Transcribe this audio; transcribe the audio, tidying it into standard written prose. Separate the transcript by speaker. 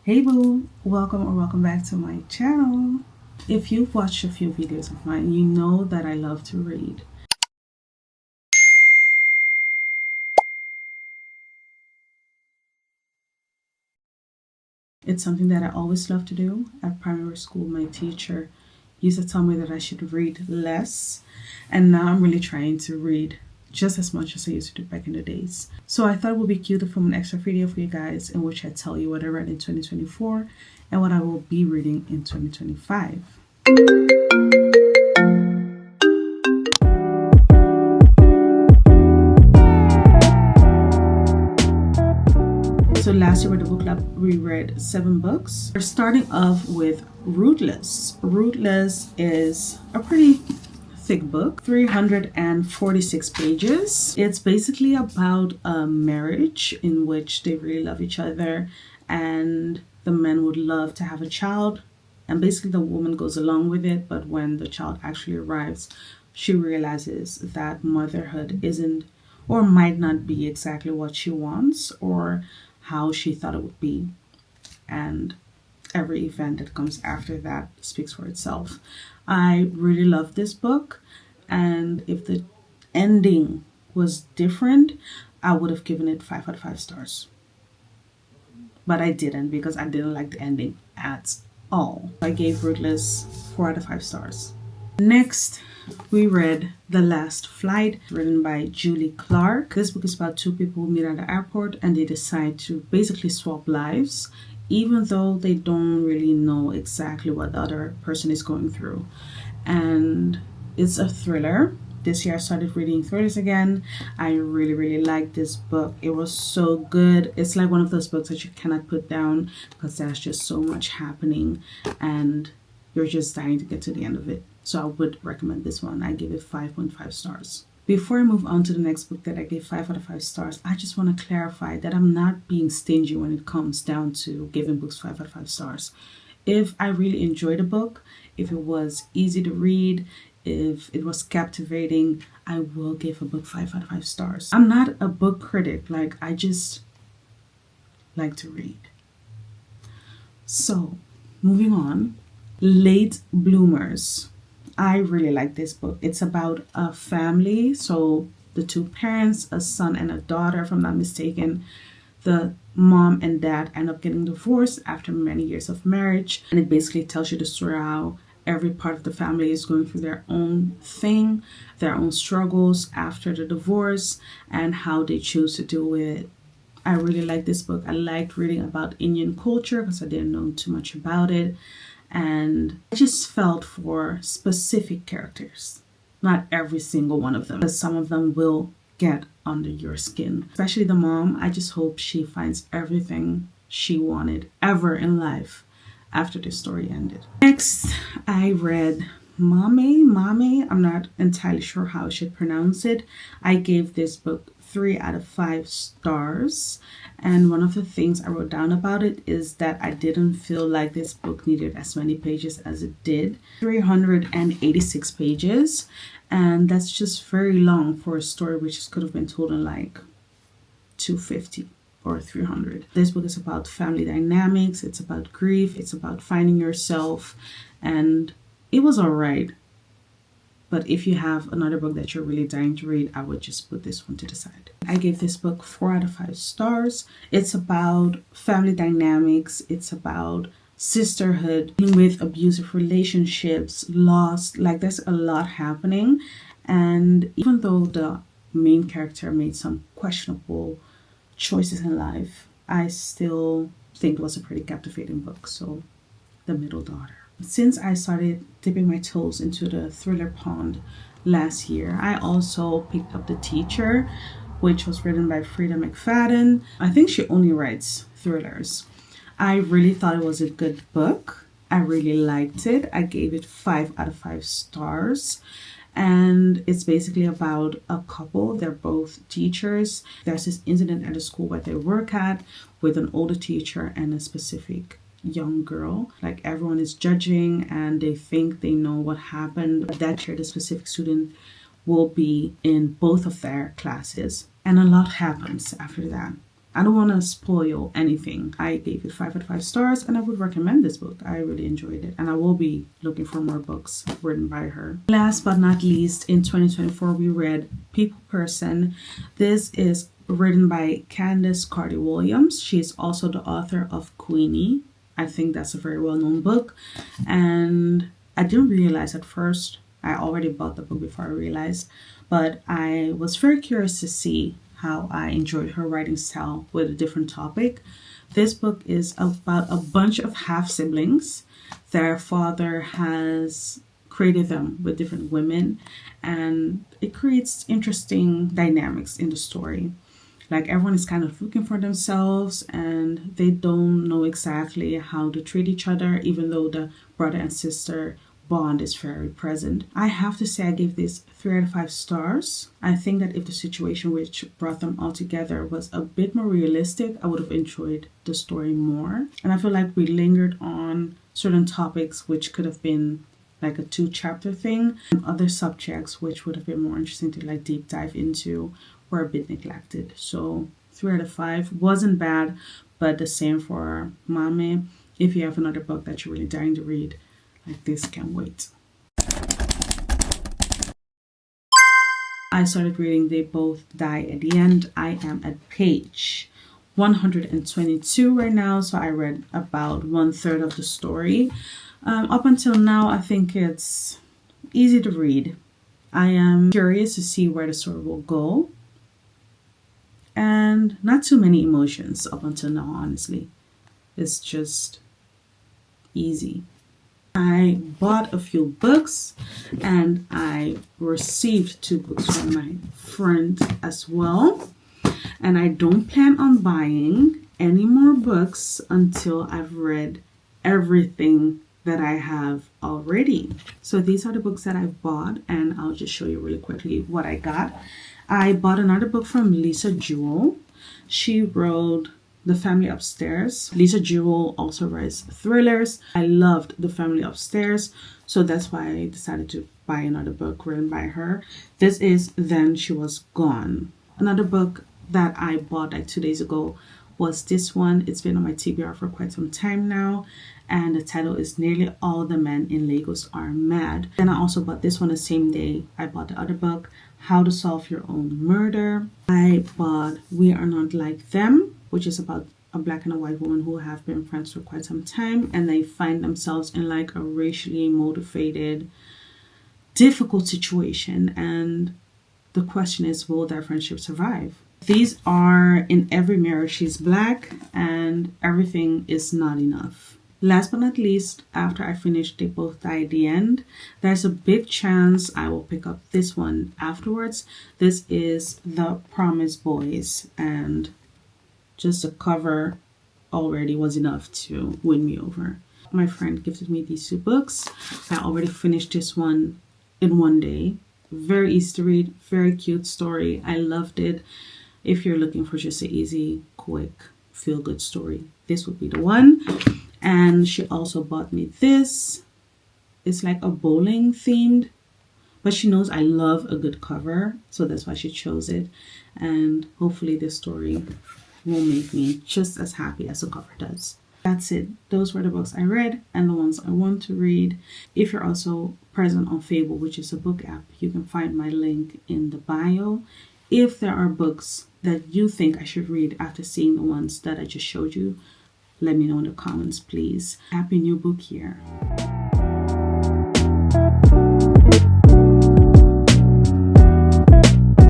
Speaker 1: Hey boo, welcome back to my channel. If you've watched a few videos of mine, you know that I love to read. It's something that I always love to do. At primary school, my teacher used to tell me that I should read less, and now I'm really trying to read just as much as I used to do back in the days. So I thought it would be cute to film an extra video for you guys in which I tell you what I read in 2024 and what I will be reading in 2025. So last year with the book club, we read 7 books. We're starting off with Rootless. Rootless is a pretty thick book, 346 pages. It's basically about a marriage in which they really love each other and the man would love to have a child, and basically the woman goes along with it, but when the child actually arrives, she realizes that motherhood isn't or might not be exactly what she wants or how she thought it would be. And every event that comes after that speaks for itself. I really love this book, and if the ending was different, I would have given it 5 out of 5 stars. But I didn't because I didn't like the ending at all. I gave Rootless 4 out of 5 stars. Next, we read The Last Flight, written by Julie Clark. This book is about 2 people who meet at the airport and they decide to basically swap lives, even though they don't really know exactly what the other person is going through. And it's a thriller. This year I started reading thrillers again. I really liked this book. It was so good. It's like one of those books that you cannot put down because there's just so much happening and you're just dying to get to the end of it. So I would recommend this one. I give it 5.5 stars. Before I move on to the next book that I gave 5 out of 5 stars, I just want to clarify that I'm not being stingy when it comes down to giving books 5 out of 5 stars. If I really enjoyed a book, if it was easy to read, if it was captivating, I will give a book 5 out of 5 stars. I'm not a book critic. I just like to read. So, moving on. Late Bloomers. I really like this book. It's about a family. So the 2 parents, a son and a daughter, if I'm not mistaken. The mom and dad end up getting divorced after many years of marriage. And it basically tells you the story how every part of the family is going through their own thing, their own struggles after the divorce, and how they choose to deal with it. I really like this book. I liked reading about Indian culture because I didn't know too much about it. And I just felt for specific characters, not every single one of them, because some of them will get under your skin, especially the mom. I just hope she finds everything she wanted ever in life after the story ended. Next, I read Mame. I'm not entirely sure how I should pronounce it. I gave this book 3 out of 5 stars. And one of the things I wrote down about it is that I didn't feel like this book needed as many pages as it did. 386 pages. And that's just very long for a story which could have been told in 250 or 300. This book is about family dynamics. It's about grief. It's about finding yourself. And it was all right. But if you have another book that you're really dying to read, I would just put this one to the side. I gave this book 4 out of 5 stars. It's about family dynamics. It's about sisterhood, dealing with abusive relationships, loss. There's a lot happening. And even though the main character made some questionable choices in life, I still think it was a pretty captivating book. So, The Middle Daughter. Since I started dipping my toes into the thriller pond last year, I also picked up The Teacher, which was written by Frida McFadden. I think she only writes thrillers. I really thought it was a good book. I really liked it. I gave it 5 out of 5 stars. And it's basically about a couple. They're both teachers. There's this incident at the school where they work at with an older teacher and a specific young girl. Everyone is judging and they think they know what happened. That year, the specific student will be in both of their classes. And a lot happens after that. I don't want to spoil anything. I gave it 5 out of 5 stars, and I would recommend this book. I really enjoyed it, and I will be looking for more books written by her. Last but not least, in 2024, we read People Person. This is written by Candace Carty-Williams. She's also the author of Queenie. I think that's a very well-known book, and I didn't realize at first. I already bought the book before I realized, but I was very curious to see how I enjoyed her writing style with a different topic. This book is about a bunch of half siblings. Their father has created them with different women, and it creates interesting dynamics in the story. Like, everyone is kind of looking for themselves, and they don't know exactly how to treat each other, even though the brother and sister bond is very present. I have to say I gave this 3 out of 5 stars. I think that if the situation which brought them all together was a bit more realistic, I would have enjoyed the story more. And I feel like we lingered on certain topics which could have been like a 2-chapter thing, and other subjects which would have been more interesting to like deep dive into were a bit neglected. So 3 out of 5 wasn't bad, but the same for Mame. If you have another book that you're really dying to read, like this, can't wait. I started reading They Both Die at the End. I am at page 122 right now, so I read about 1/3 of the story. Up until now, I think it's easy to read. I am curious to see where the story will go, and not too many emotions up until now, honestly. It's just easy. I bought a few books, and I received 2 books from my friend as well. And I don't plan on buying any more books until I've read everything that I have already. So these are the books that I've bought, and I'll just show you really quickly what I got. I bought another book from Lisa Jewell. She wrote The Family Upstairs. Lisa Jewell also writes thrillers. I loved The Family Upstairs, so that's why I decided to buy another book written by her. This is Then She Was Gone. Another book that I bought like 2 days ago was this one. It's been on my TBR for quite some time now, and the title is Nearly All the Men in Lagos Are Mad. Then I also bought this one the same day I bought the other book, How to Solve Your Own Murder. I bought We Are Not Like Them, which is about a black and a white woman who have been friends for quite some time, and they find themselves in like a racially motivated, difficult situation, and the question is, will their friendship survive? These are In Every Mirror She's Black and Everything Is Not Enough. Last but not least, after I finished They Both Die at the End, there's a big chance I will pick up this one afterwards. This is The Promised Boys, and just the cover already was enough to win me over. My friend gifted me these 2 books. I already finished this one in 1 day. Very easy to read, very cute story. I loved it. If you're looking for just an easy, quick, feel-good story, this would be the one. And she also bought me this. It's like a bowling themed, but she knows I love a good cover, so that's why she chose it. And hopefully this story will make me just as happy as the cover does. That's it. Those were the books I read and the ones I want to read. If you're also present on Fable, which is a book app, you can find my link in the bio. If there are books that you think I should read after seeing the ones that I just showed you, let me know in the comments, please. Happy new book year.